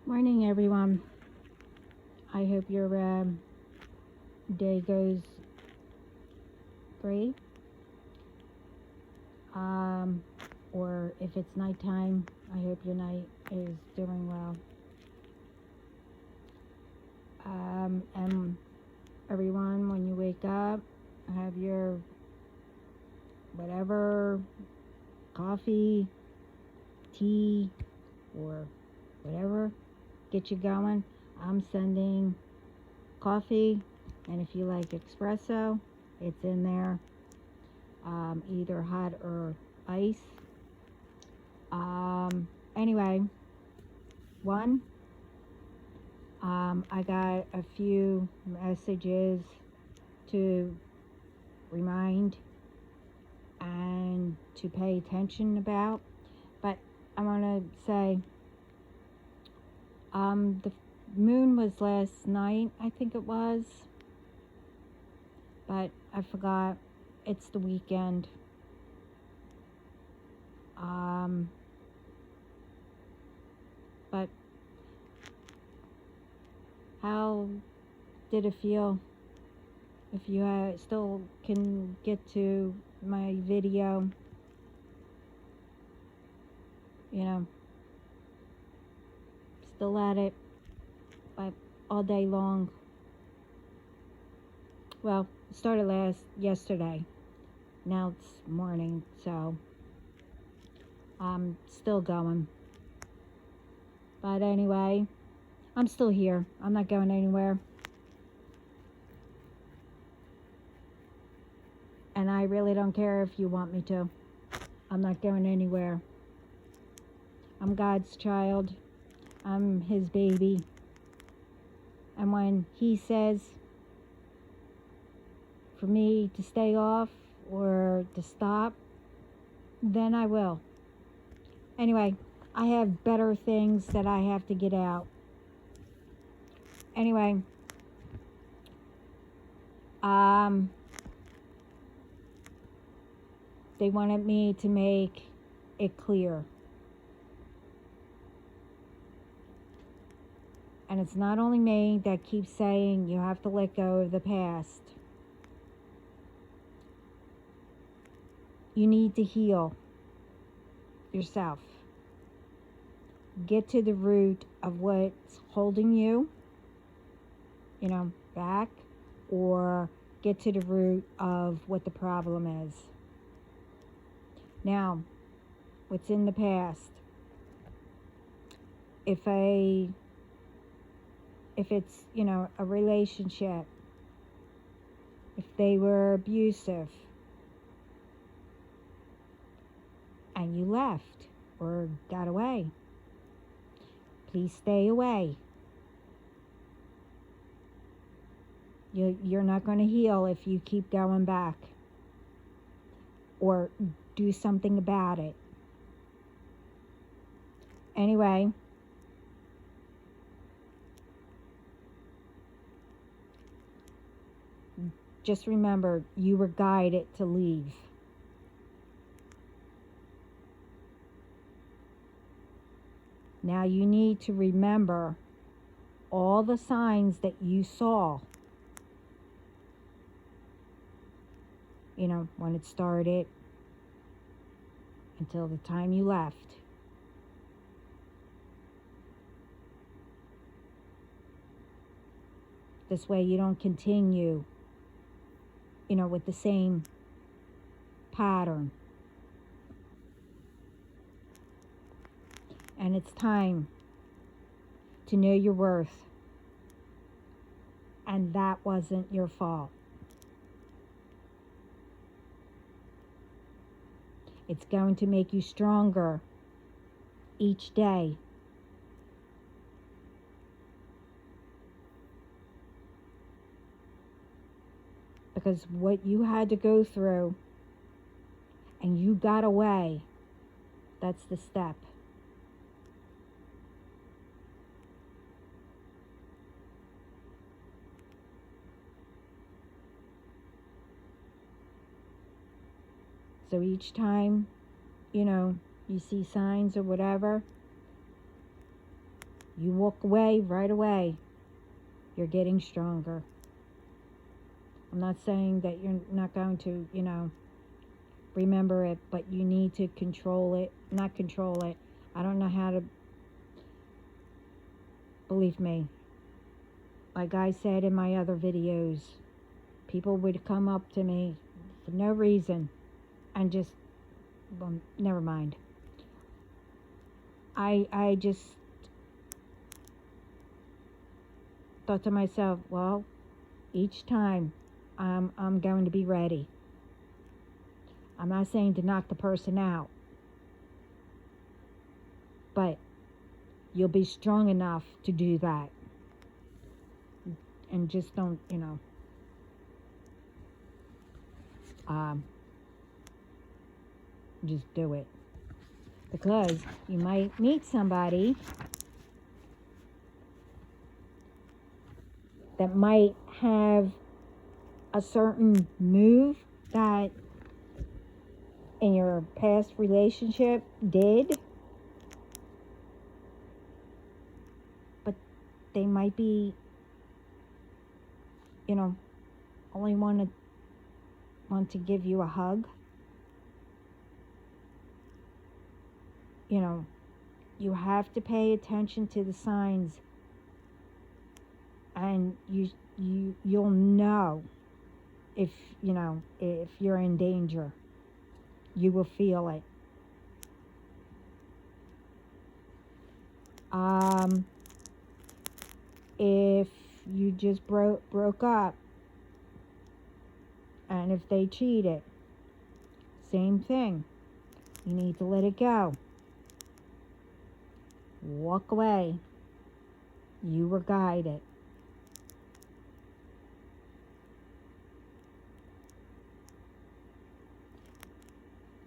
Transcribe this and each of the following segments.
Morning, everyone. I hope your day goes great. Um, or if it's nighttime, I hope your night is doing well. And everyone, when you wake up, have your whatever coffee, tea, or whatever get you going. I'm sending coffee, and if you like espresso, it's in there. Either hot or ice. Anyway, one, I got a few messages to remind and to pay attention about, but I want to say the moon was last night, I think it was, but I forgot. It's the weekend. But how did it feel? If you still can get to my video, still at it, but all day long. Well, it started yesterday. Now it's morning, so I'm still going. But anyway, I'm still here. I'm not going anywhere. And I really don't care if you want me to. I'm not going anywhere. I'm God's child. I'm his baby. And when he says for me to stay off or to stop, then I will. Anyway, I have better things that I have to get out. Anyway, they wanted me to make it clear. And it's not only me that keeps saying you have to let go of the past. You need to heal yourself. Get to the root of what's holding you, back, or get to the root of what the problem is. Now, what's in the past? If it's, a relationship, if they were abusive and you left or got away, please stay away. You're not going to heal if you keep going back or do something about it. Anyway, just remember, you were guided to leave. Now you need to remember all the signs that you saw. When it started until the time you left. This way you don't continue, with the same pattern. And it's time to know your worth. And that wasn't your fault. It's going to make you stronger each day. Because what you had to go through and you got away, that's the step. So each time, you see signs or whatever, You walk away right away. You're getting stronger. I'm not saying that you're not going to, remember it, but you need to control it. Not control it. I don't know how to, believe me. Like I said in my other videos, people would come up to me for no reason and just, well, never mind. I just thought to myself, well, each time I'm going to be ready. I'm not saying to knock the person out, but you'll be strong enough to do that. And just don't, just do it. Because you might meet somebody that might have a certain move that in your past relationship did, but they might be, only want to give you a hug. You have to pay attention to the signs, and you'll know if you're in danger. You will feel it. If you just broke up, and if they cheated, same thing. You need to let it go. Walk away. You were guided.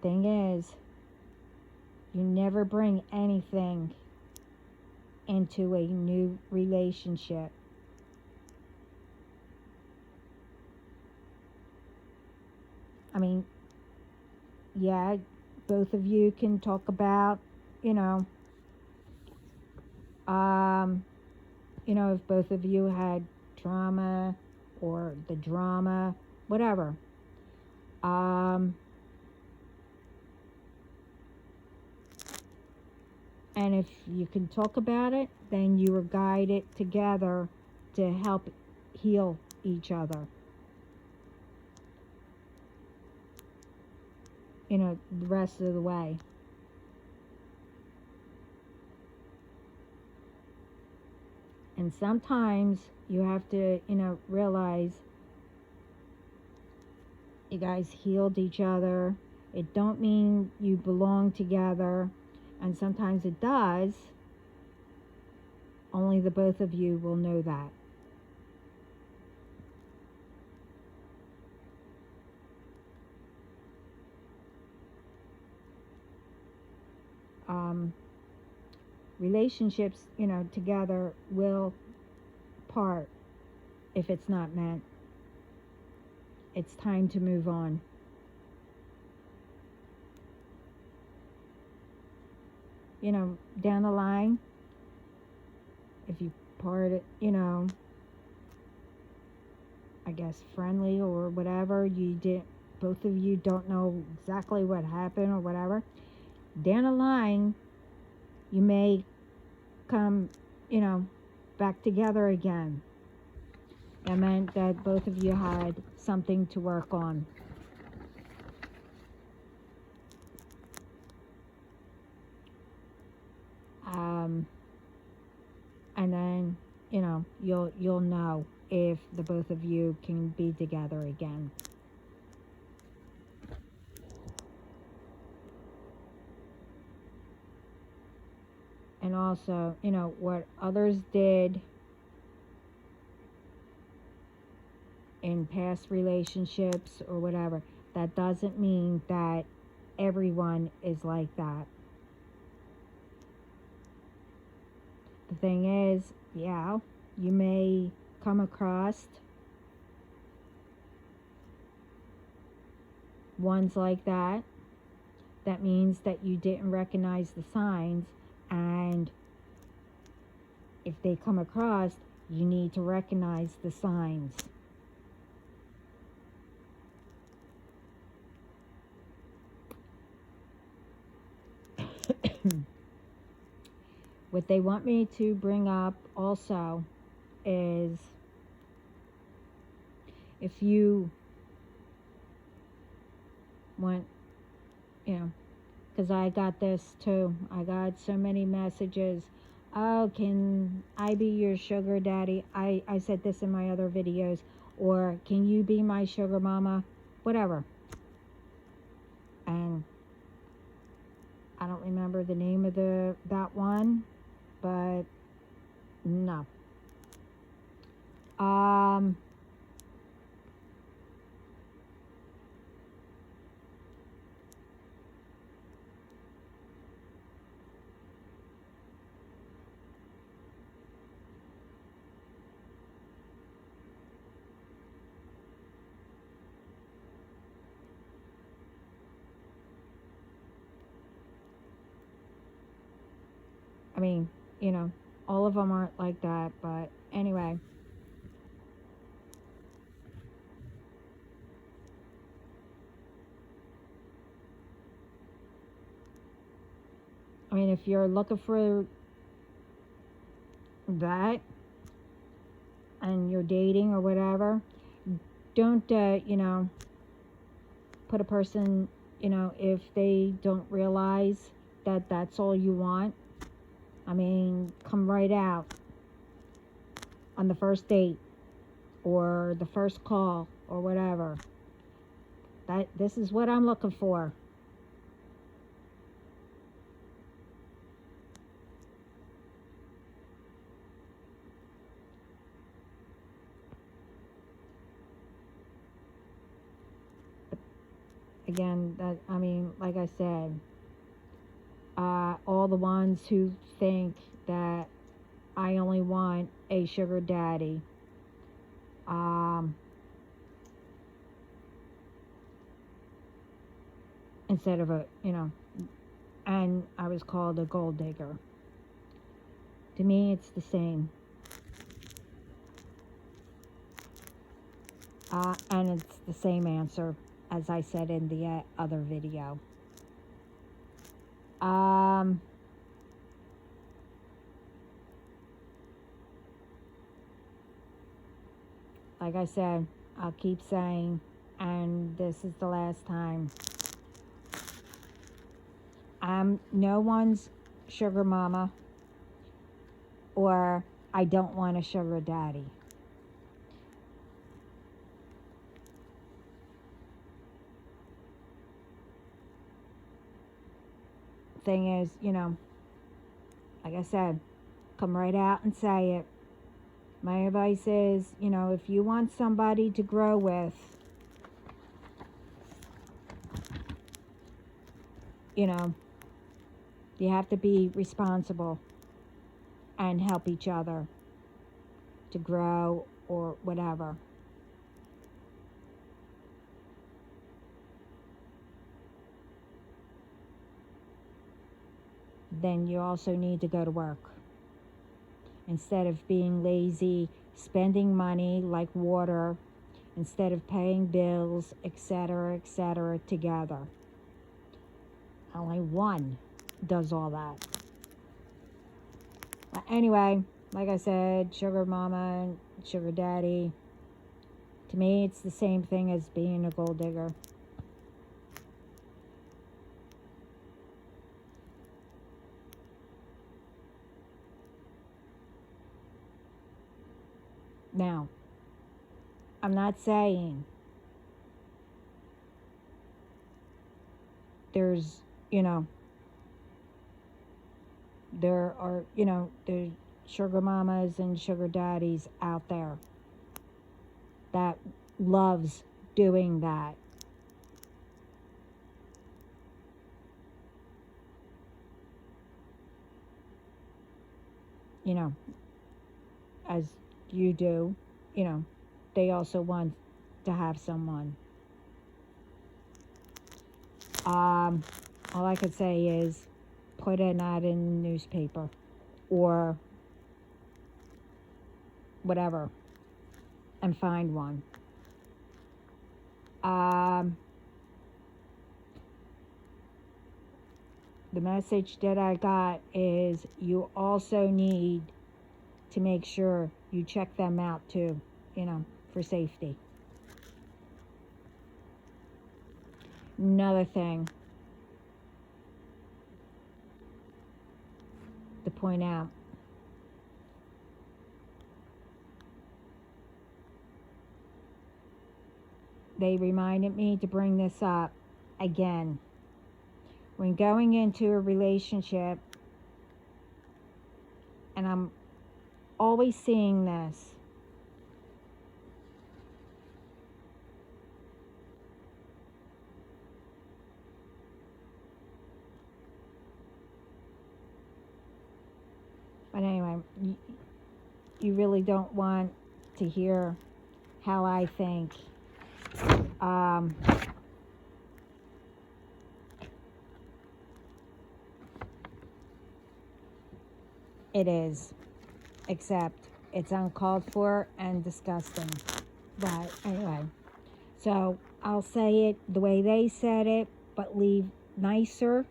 Thing is, you never bring anything into a new relationship. I mean, yeah, both of you can talk about, if both of you had trauma or the drama, whatever. And if you can talk about it, then you were guided together to help heal each other. The rest of the way. And sometimes you have to, realize you guys healed each other. It don't mean you belong together. And sometimes it does. Only the both of you will know that. Relationships, together will part if it's not meant. It's time to move on. Down the line, if you part it, I guess friendly or whatever, both of you don't know exactly what happened or whatever. Down the line, you may come, back together again. It meant that both of you had something to work on. And then, you'll know if the both of you can be together again. And also, what others did in past relationships or whatever, that doesn't mean that everyone is like that. The thing is, yeah, you may come across ones like that. That means that you didn't recognize the signs, and if they come across, you need to recognize the signs. What they want me to bring up also is, if you want, because I got this too. I got so many messages. Oh, can I be your sugar daddy? I said this in my other videos. Or can you be my sugar mama? Whatever. And I don't remember the name of that one, but no. I mean, all of them aren't like that, but anyway. I mean, if you're looking for that and you're dating or whatever, don't, put a person, if they don't realize that that's all you want. I mean, come right out on the first date or the first call or whatever. This is what I'm looking for. Again, like I said, all the ones who think that I only want a sugar daddy, instead of and I was called a gold digger. To me, it's the same. And it's the same answer as I said in the other video. Like I said, I'll keep saying, and this is the last time, I'm no one's sugar mama, or I don't want a sugar daddy. Thing is, like I said, come right out and say it. My advice is, if you want somebody to grow with, you have to be responsible and help each other to grow or whatever. Then you also need to go to work. Instead of being lazy, spending money like water, instead of paying bills, etc., together. Only one does all that. But anyway, like I said, sugar mama and sugar daddy, to me it's the same thing as being a gold digger. Now, I'm not saying there's, there are, there's sugar mamas and sugar daddies out there that loves doing that. As you do, they also want to have someone. All I could say is put an ad in the newspaper, or whatever and find one. The message that I got is you also need to make sure you check them out too, for safety. Another thing to point out. They reminded me to bring this up again. When going into a relationship, and I'm always seeing this, but anyway, you really don't want to hear how I think. It is, except it's uncalled for and disgusting. But anyway, so I'll say it the way they said it, but leave nicer.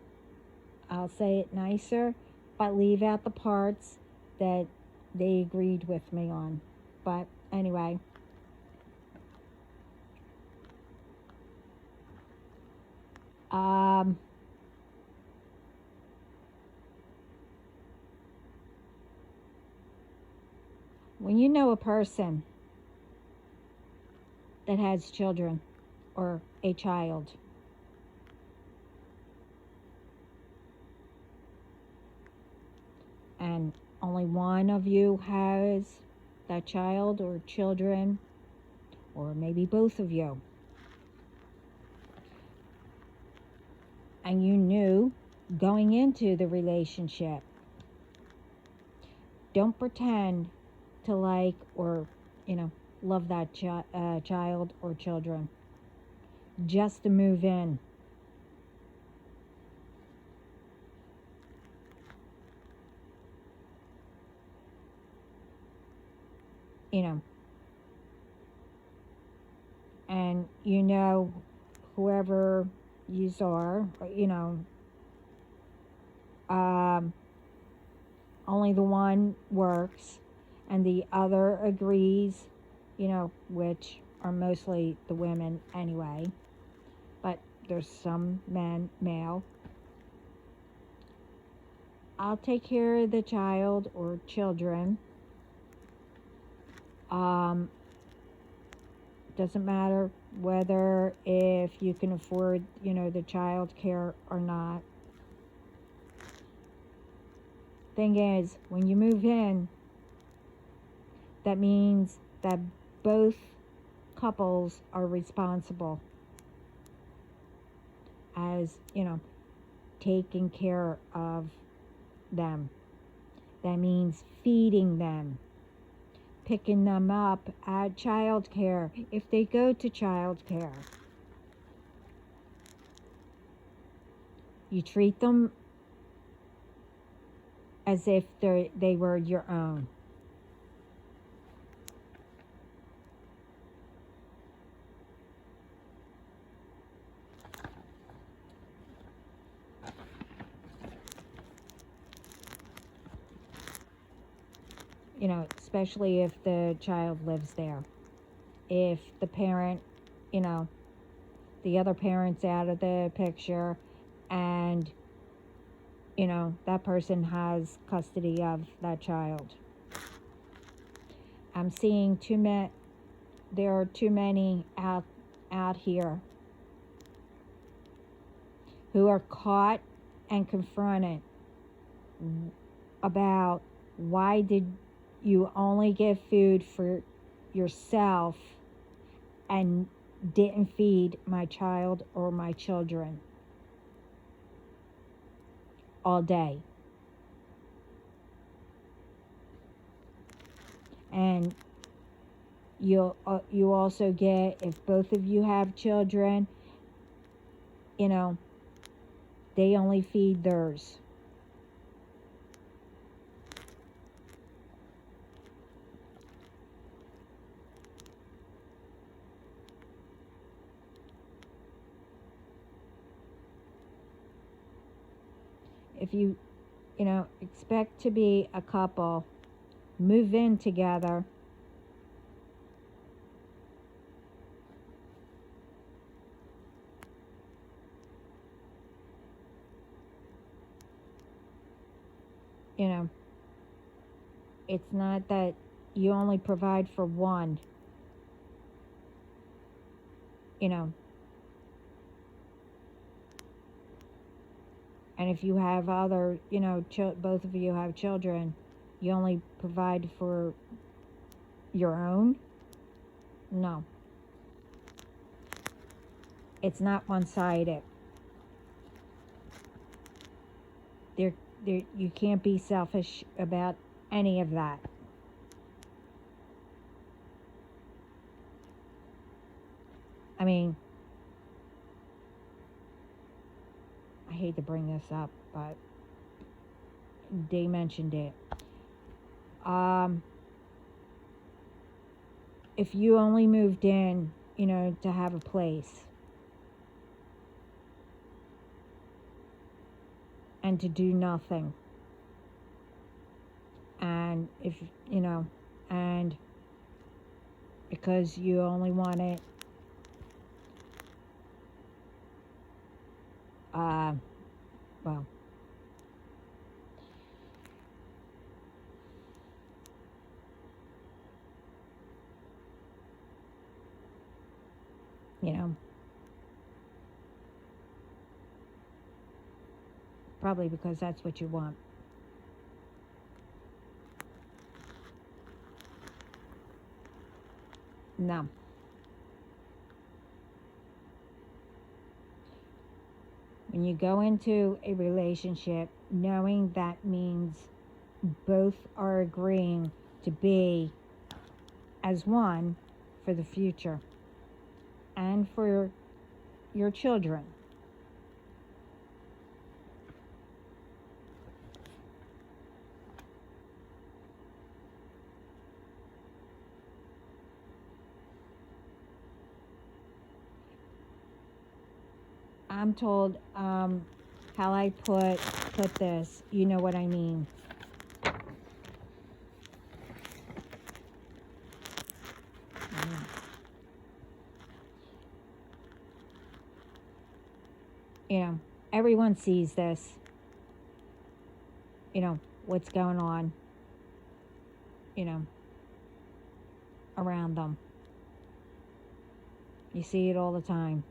I'll say it nicer, but leave out the parts that they agreed with me on. But anyway, when you know a person that has children or a child, and only one of you has that child or children, or maybe both of you, and you knew going into the relationship, don't pretend to like or love that child or children just to move in. And whoever yous are, only the one works and the other agrees, which are mostly the women anyway, but there's some male. I'll take care of the child or children. Doesn't matter whether if you can afford, the child care or not. Thing is, when you move in, that means that both couples are responsible as, taking care of them. That means feeding them, picking them up at child care if they go to child care. You treat them as if they were your own. Especially if the child lives there. If the parent, the other parent's out of the picture and, that person has custody of that child. I'm seeing there are too many out here who are caught and confronted about why did you only get food for yourself and didn't feed my child or my children all day. And you also get, if both of you have children, they only feed theirs. if you, expect to be a couple, move in together, you know, it's not that you only provide for one, you know, and if you have other, both of you have children, you only provide for your own. No, it's not one-sided. You can't be selfish about any of that. I mean, I hate to bring this up, but they mentioned it. If you only moved in, to have a place and to do nothing, and if, and because you only want it, well, probably because that's what you want. No. When you go into a relationship, knowing that means both are agreeing to be as one for the future and for your children. I'm told how I put this, you know what I mean. Everyone sees this, what's going on, around them. You see it all the time.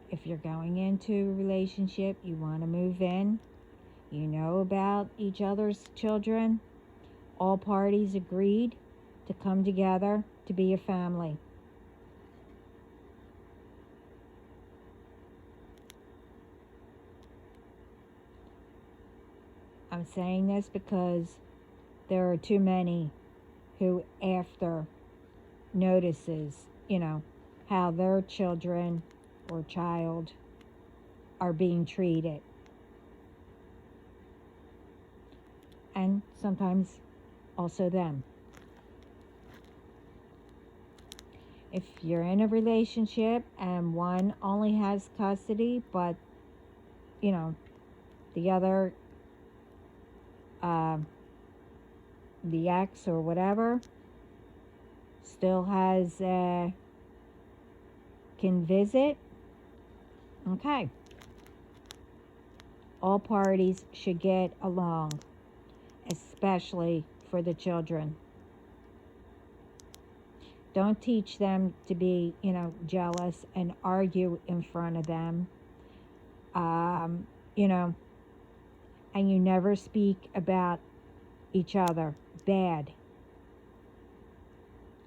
If you're going into a relationship, you want to move in, you know about each other's children, all parties agreed to come together to be a family. I'm saying this because there are too many who, after notices, how their children or child are being treated. And sometimes also them. If you're in a relationship and one only has custody, but, the other, the ex or whatever, still has, can visit, okay. All parties should get along, especially for the children. Don't teach them to be, jealous and argue in front of them. And you never speak about each other bad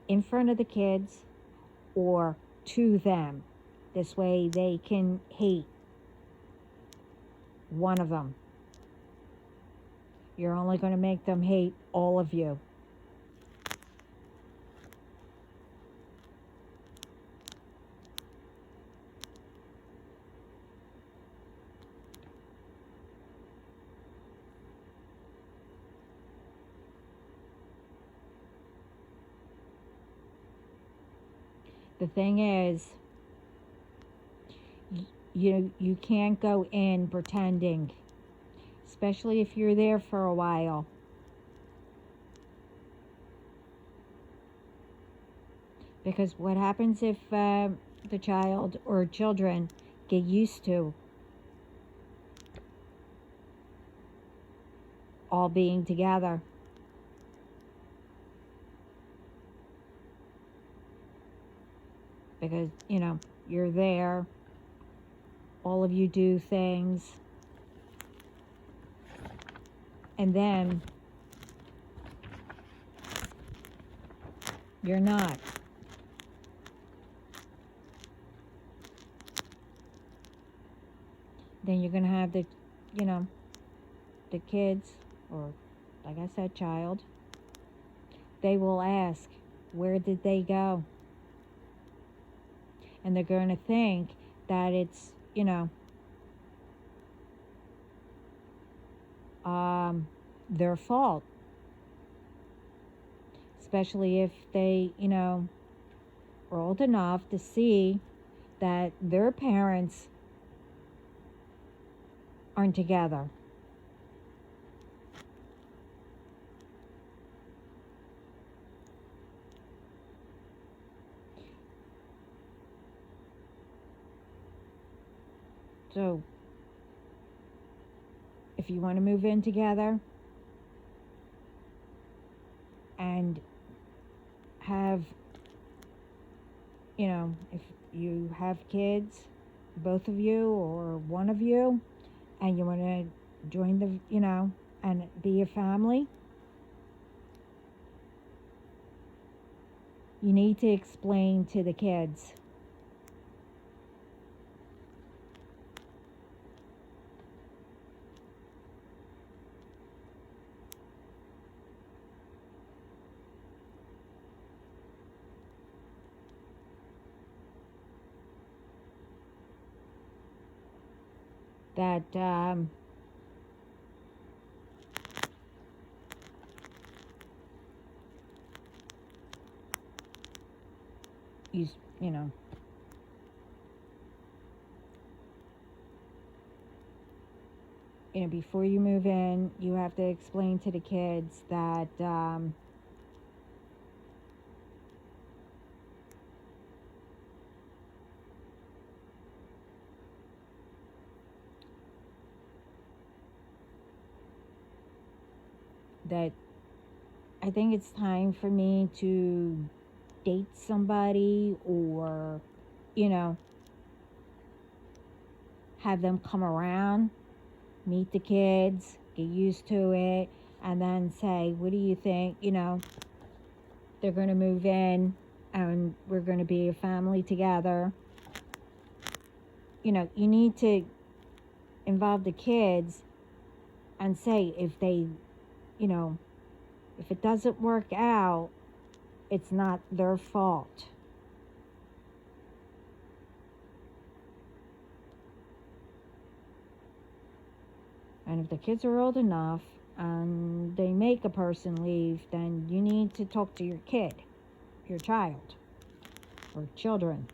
in front of the kids or to them. This way they can hate one of them. You're only going to make them hate all of you. The thing is, you can't go in pretending, especially if you're there for a while. Because what happens if the child or children get used to all being together? Because, you're there, all of you do things, and then you're not. Then you're going to have the kids, or like I said, child, they will ask, where did they go? And they're going to think that it's, their fault. Especially if they, are old enough to see that their parents aren't together. So, if you want to move in together and have, if you have kids, both of you or one of you, and you want to join the, and be a family, you need to explain to the kids that you know before you move in, you have to explain to the kids that that I think it's time for me to date somebody, or have them come around, meet the kids, get used to it, and then say, what do you think? They're going to move in and we're going to be a family together. You need to involve the kids and say, if they, if it doesn't work out, it's not their fault. And if the kids are old enough and they make a person leave, then you need to talk to your kid, your child, or children.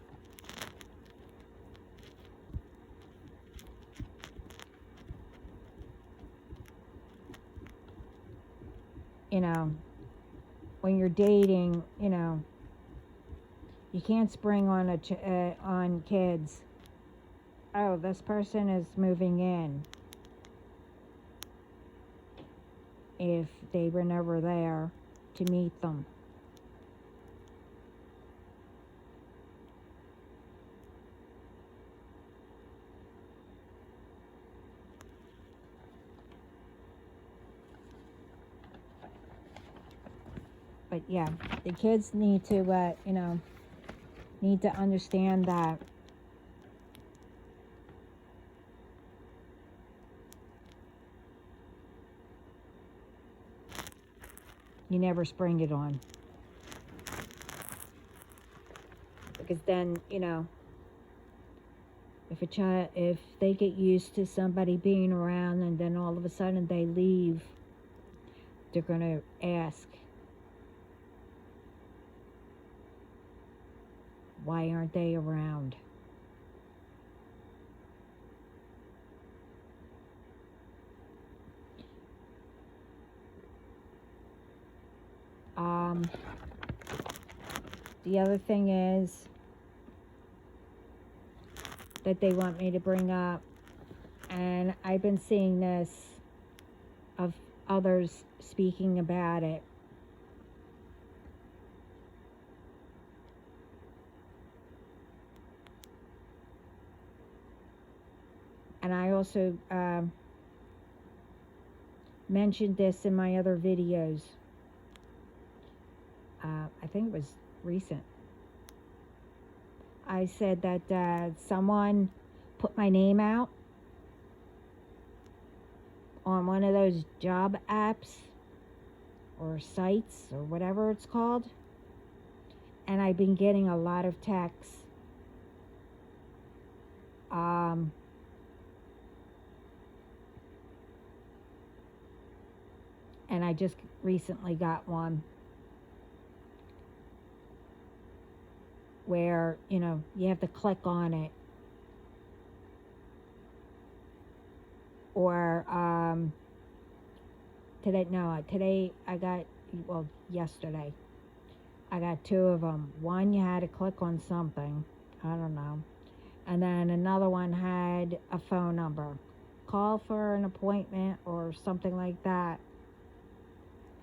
When you're dating, you can't spring on on kids. Oh, this person is moving in, if they were never there to meet them. But yeah, the kids need to, need to understand that you never spring it on. Because then, if they get used to somebody being around and then all of a sudden they leave, they're going to ask, Why aren't they around? The other thing is that they want me to bring up, and I've been seeing this of others speaking about it. And I also mentioned this in my other videos. I think it was recent. I said that someone put my name out on one of those job apps or sites or whatever it's called. And I've been getting a lot of texts. And I just recently got one where, you have to click on it. Or today I got, yesterday, I got 2 of them. One, you had to click on something. I don't know. And then another one had a phone number. Call for an appointment or something like that.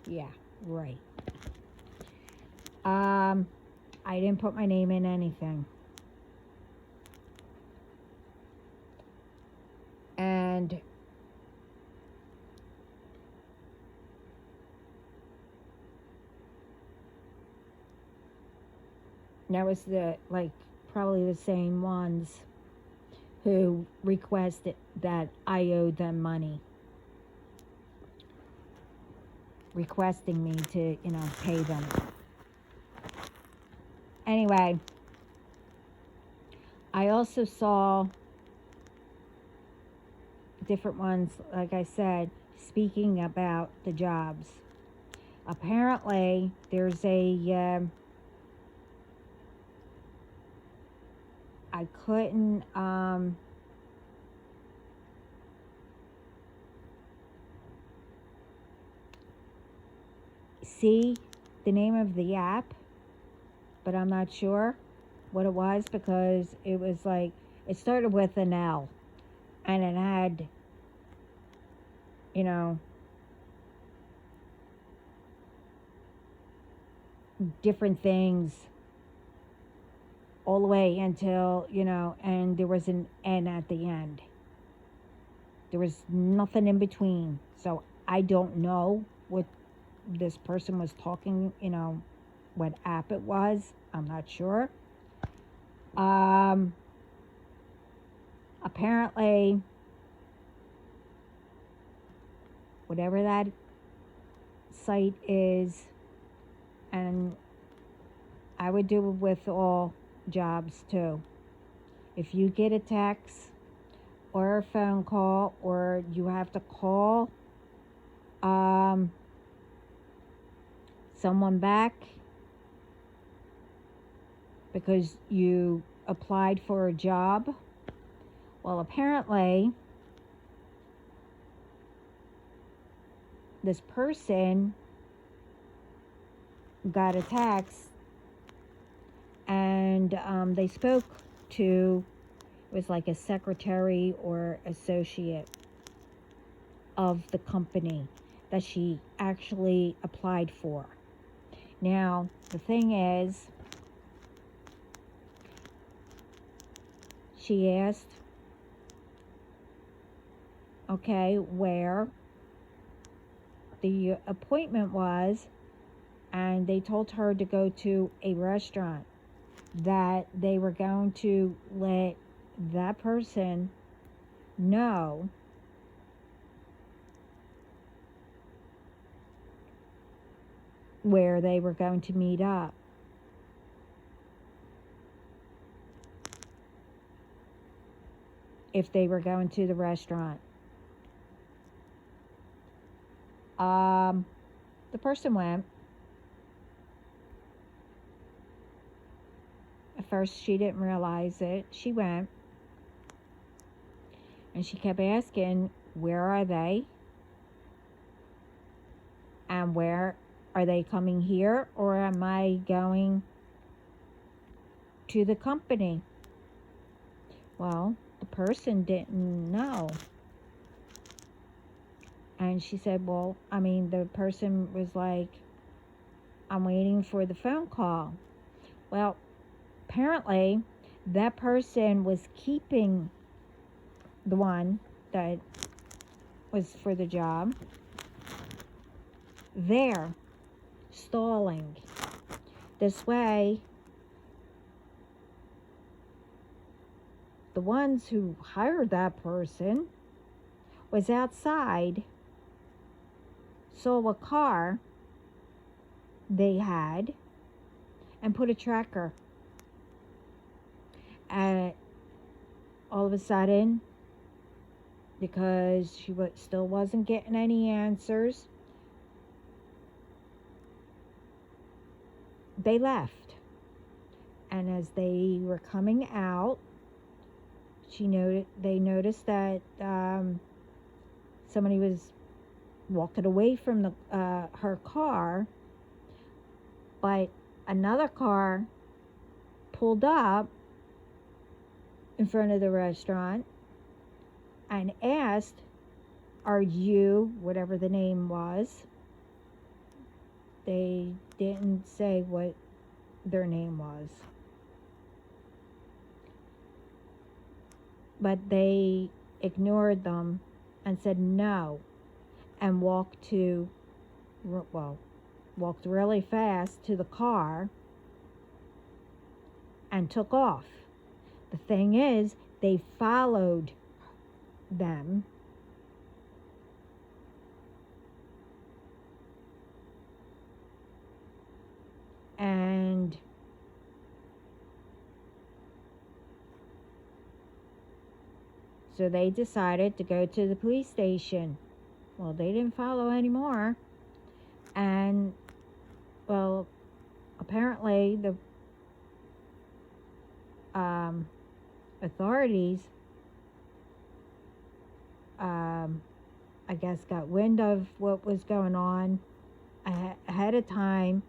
Yeah, right. I didn't put my name in anything. And that was probably the same ones who requested that I owed them money. Requesting me to, pay them. Anyway, I also saw different ones, like I said, speaking about the jobs. Apparently, there's I couldn't, see the name of the app, but I'm not sure what it was because it was it started with an L and it had, different things all the way until, and there was an N at the end. There was nothing in between. So I don't know what this person was talking, what app it was. I'm not sure. Apparently, whatever that site is, and I would do it with all jobs too. If you get a text or a phone call, or you have to call someone back because you applied for a job, well, apparently this person got a text and they spoke to, it was like a secretary or associate of the company that she actually applied for. Now, the thing is, she asked, where the appointment was, and they told her to go to a restaurant, that they were going to let that person know where they were going to meet up. If they were going to the restaurant. The person went. A first she didn't realize it. She went and she kept asking, where are they? And where are they coming here, or am I going to the company? Well, the person didn't know. And she said, the person was like, I'm waiting for the phone call. Well, apparently that person was keeping the one that was for the job there, stalling. This way, the ones who hired that person was outside, saw a car they had, and put a tracker. And all of a sudden, because she still wasn't getting any answers, they left. And as they were coming out, they noticed that somebody was walking away from her car, but another car pulled up in front of the restaurant and asked, are you, whatever the name was, they didn't say what their name was, but they ignored them and said no, and walked really fast to the car and took off. The thing is, they followed them, and so they decided to go to the police station. Well, they didn't follow anymore. And, apparently the authorities, I guess, got wind of what was going on ahead of time.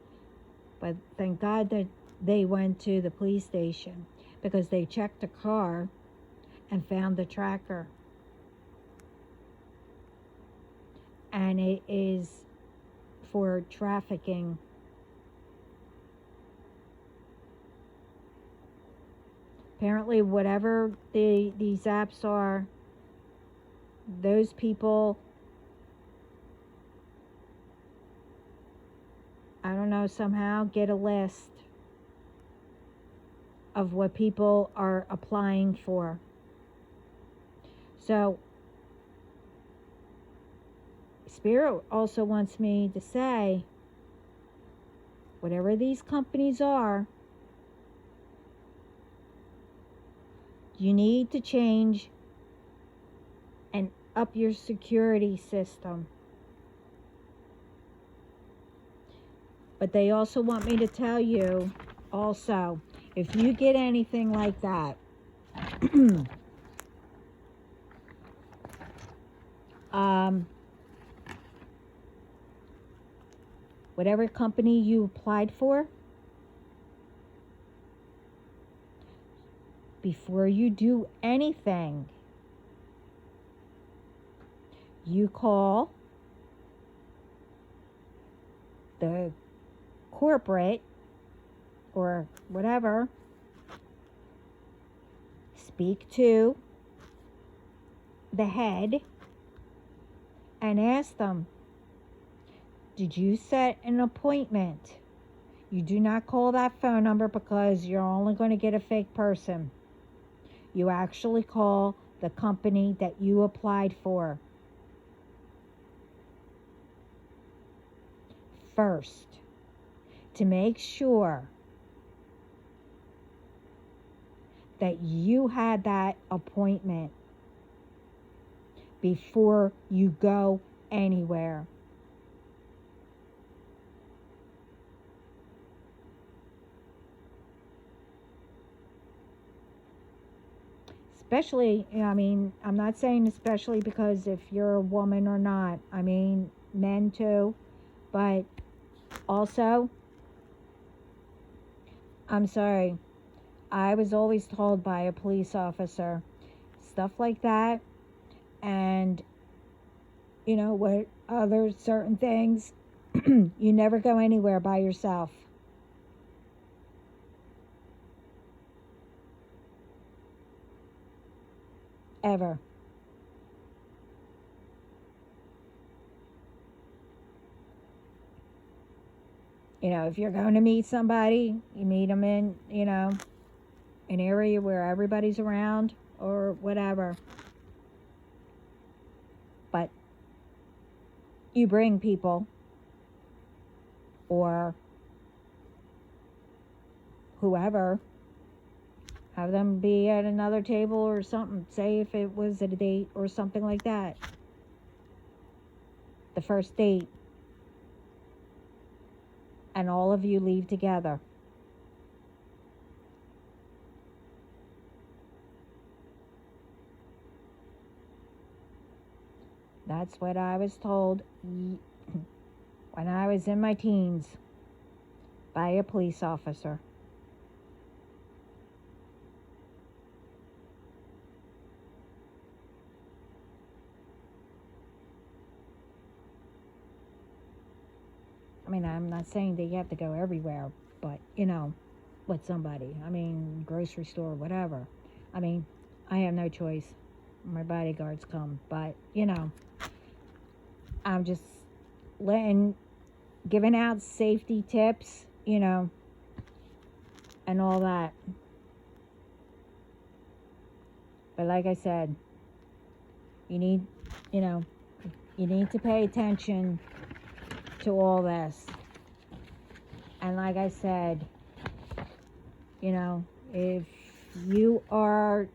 But thank God that they went to the police station, because they checked the car and found the tracker. And it is for trafficking. Apparently, whatever these apps are, those people, I don't know, somehow get a list of what people are applying for. So, Spirit also wants me to say, whatever these companies are, you need to change and up your security system. But they also want me to tell you also, if you get anything like that, whatever company you applied for, before you do anything, you call the corporate or whatever, speak to the head and ask them, did you set an appointment? You do not call that phone number, because you're only going to get a fake person. You actually call the company that you applied for first, to make sure that you had that appointment before you go anywhere. especially, I mean, I'm not saying especially because if you're a woman or not, I mean, men too, but also, I'm sorry, I was always told by a police officer stuff like that, and what other certain things, you never go anywhere by yourself. Ever. If you're going to meet somebody, you meet them in, an area where everybody's around or whatever. But you bring people or whoever, have them be at another table or something. Say if it was at a date or something like that. The first date. And all of you leave together. That's what I was told when I was in my teens by a police officer. I mean, I'm not saying that you have to go everywhere, but, with somebody. I mean, grocery store, whatever. I mean, I have no choice. My bodyguards come, but, I'm just giving out safety tips, and all that. But like I said, you need to pay attention to all this. And like I said, if you are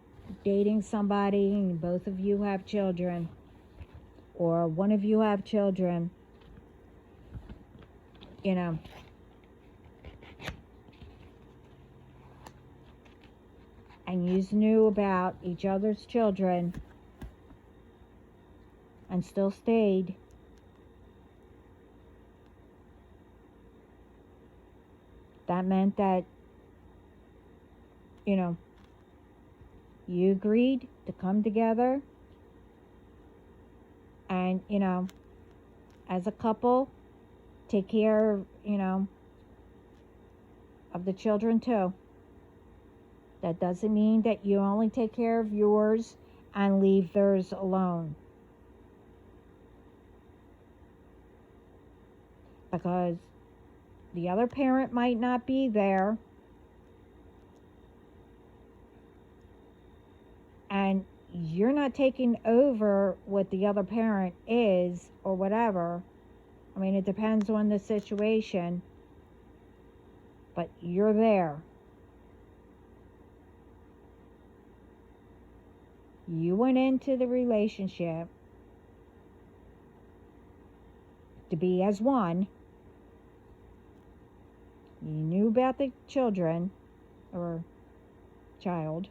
dating somebody and both of you have children, or one of you have children, and you knew about each other's children and still stayed, that meant that, you agreed to come together and, as a couple, take care, of the children too. That doesn't mean that you only take care of yours and leave theirs alone. Because the other parent might not be there, and you're not taking over what the other parent is or whatever. I mean, it depends on the situation, but you're there. You went into the relationship to be as one. You knew about the children or child.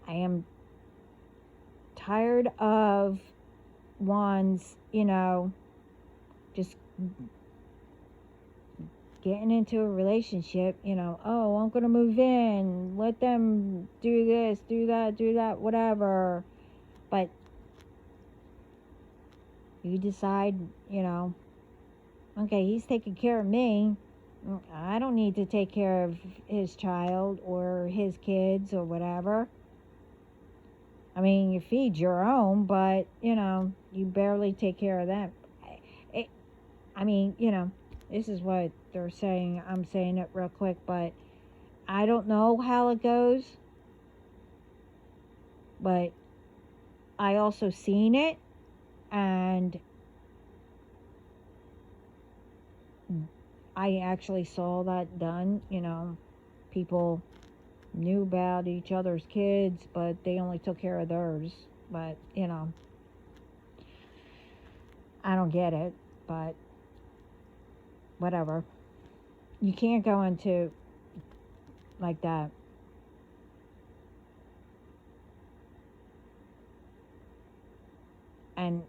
I am tired of ones, just getting into a relationship, oh, I'm going to move in, let them do this, do that, whatever. But you decide, okay, he's taking care of me. I don't need to take care of his child or his kids or whatever. I mean, you feed your own, but, you barely take care of them. I mean, this is what they're saying. I'm saying it real quick, but I don't know how it goes. But I also seen it, and I actually saw that done. People knew about each other's kids, but they only took care of theirs. But, I don't get it, but whatever. You can't go into like that. And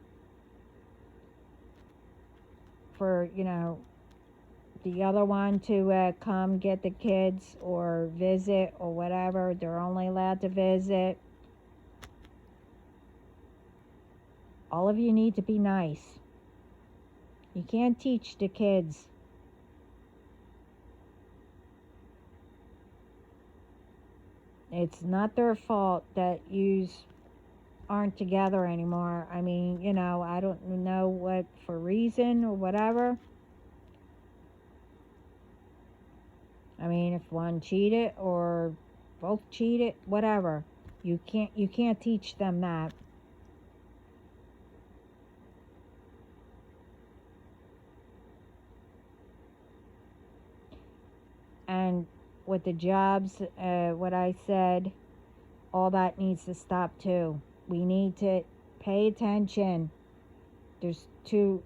for, the other one to come get the kids or visit or whatever, they're only allowed to visit. All of you need to be nice. You can't teach the kids. It's not their fault that you aren't together anymore. I mean, I don't know what for reason or whatever. I mean, if one cheated or both cheated, whatever. You can't teach them that. And with the jobs, what I said, all that needs to stop too. We need to pay attention. There's two,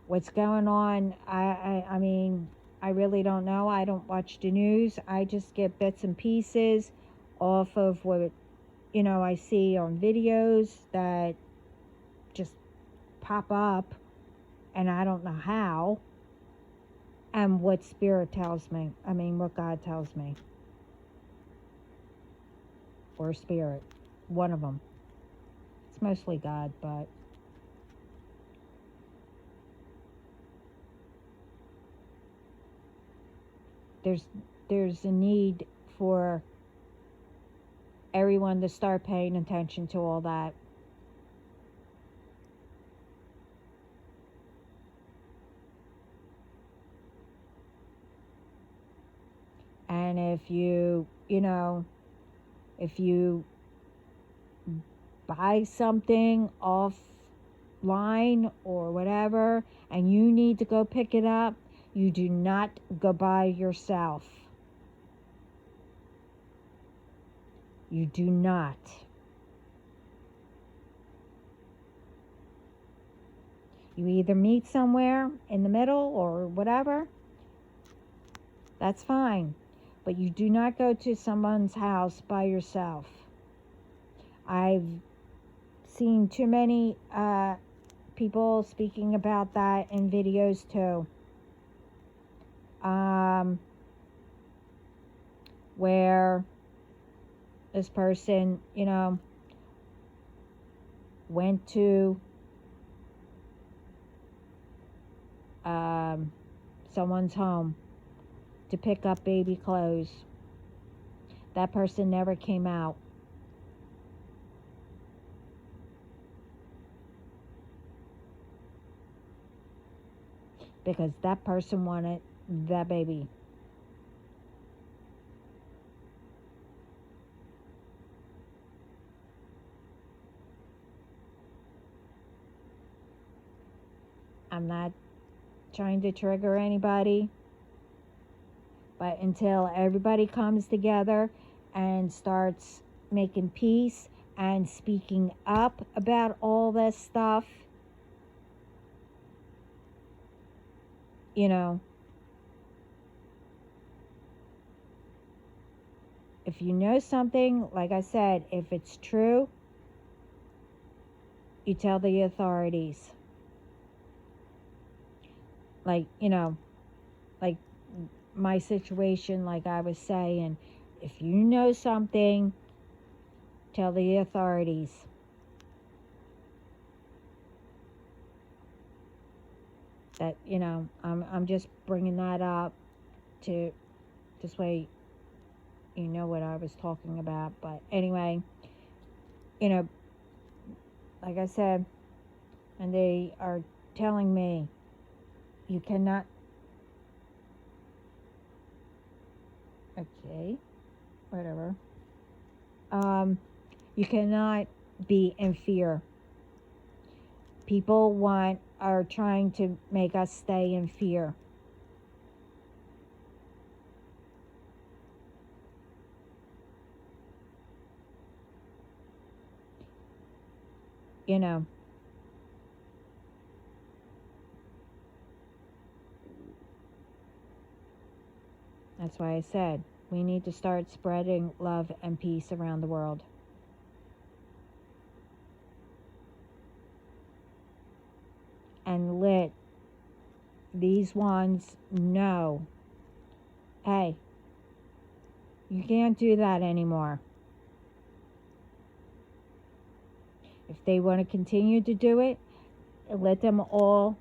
what's going on. I mean, I really don't know. I don't watch the news. I just get bits and pieces off of what, I see on videos that just pop up, and I don't know how, and what spirit tells me. I mean, what God tells me. Or spirit. One of them. It's mostly God, but there's a need for everyone to start paying attention to all that. And if you buy something offline or whatever, and you need to go pick it up, you do not go by yourself. You do not. You either meet somewhere in the middle or whatever, that's fine. But you do not go to someone's house by yourself. I've seen too many people speaking about that in videos too. Where this person, went to someone's home to pick up baby clothes. That person never came out. Because that person wanted that baby. I'm not trying to trigger anybody, but until everybody comes together and starts making peace and speaking up about all this stuff, if you know something, like I said, if it's true, you tell the authorities. Like my situation, like I was saying, if you know something, tell the authorities. That, I'm just bringing that up to, this way you know what I was talking about. But anyway, like I said, and they are telling me, you cannot, okay, whatever, you cannot be in fear. People are trying to make us stay in fear. you know, that's why I said we need to start spreading love and peace around the world. And let these ones know, hey, you can't do that anymore. If they want to continue to do it, let them all,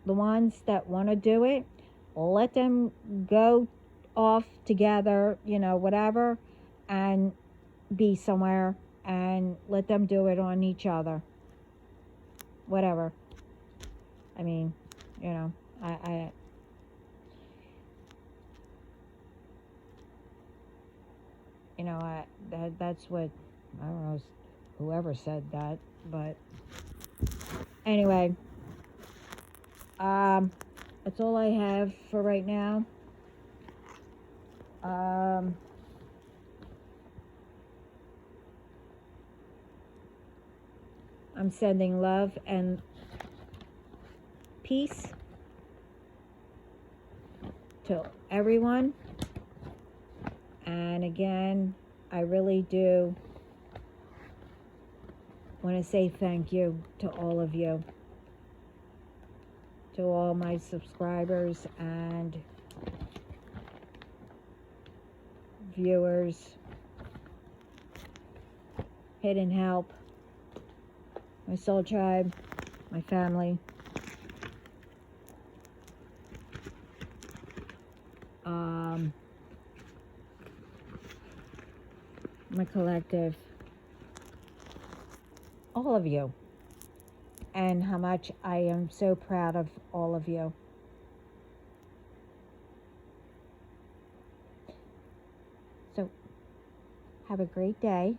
the ones that want to do it, let them go off together, you know, whatever, and be somewhere, and let them do it on each other. Whatever. I mean, you know, that's what, I don't know whoever said that, but anyway, that's all I have for right now. I'm sending love and peace to everyone. And again, I really do want to say thank you to all of you, to all my subscribers and viewers, Hidden Help, my soul tribe, my family, my collective, all of you, and how much I am so proud of all of you. So, have a great day,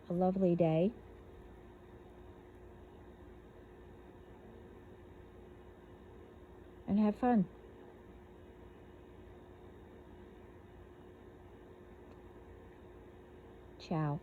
a lovely day, and have fun. Ciao.